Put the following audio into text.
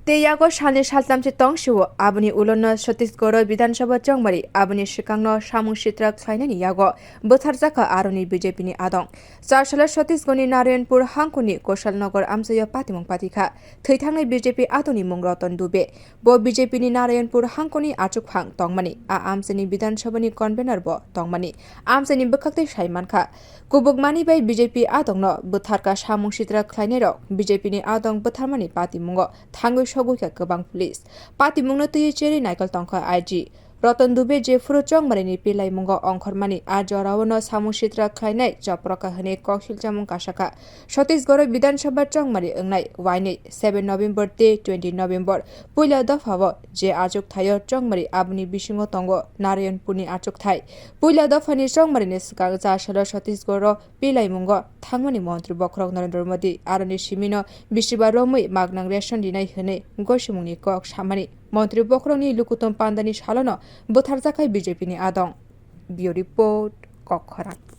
Teyago shani shaltamchi tong shiwo abuni ulonna Chhattisgarh Vidansabha Chongmari abuni swkang samung sitra khlainani yago bwtharjak aroni BJP ni adong charsala Chhattisgarh ni narayanpur hangkor ni koushalnagar amchai patikha thangni BJP adoni mwng Ratan dube bo BJP ni narayanpur hangkor ni achugphang tongmani a amchai ni Vidansabha ni convener bo tongmani amchai ni bwkhakte saimankha kubukmani bai BJP adongno bwtharka samung sitra khlainai rok BJP ni adong bwtharmani pati mwng thang সগুইকা গোবাং police পাতি মুংনো তুই চেরি নাইকল তংখ IG Ratan Dubey যে ফুরো চংমারিনি পিলাই মুঙ্গ অংখরমানি আর জরাওনো সামুং সিত্রা খাইনাই জপ্রকা হনে কৌশল চামুং কাশাকা ছত্তিশগড় বিধানসভা চংমারি ওংনাই ওয়াইনে 7 নভেম্বর তে 20 নভেম্বর পুইলা দফাও যে আচুক থায় চংমারি আবনি বিসিংহ তঙ্গ নারায়ণপুরনি আচুক থাই পুইলা দফানি চংমারিনি স্কাং চারশাল ছত্তিশগড় পিলাই মুঙ্গ থাংমানি মন্ত্রী বক্রক নরেন্দ্র মোদী আরনি সিমিনো বিশিবা রমুই মাগনাং রেশন দিনাই হনে গসিমুংনি কক সামানি মন্ত্রী বক্রকনি লুকুতম পান্দানি সালনো bwtharjak BJP ni adong. Bio report Kokhorak.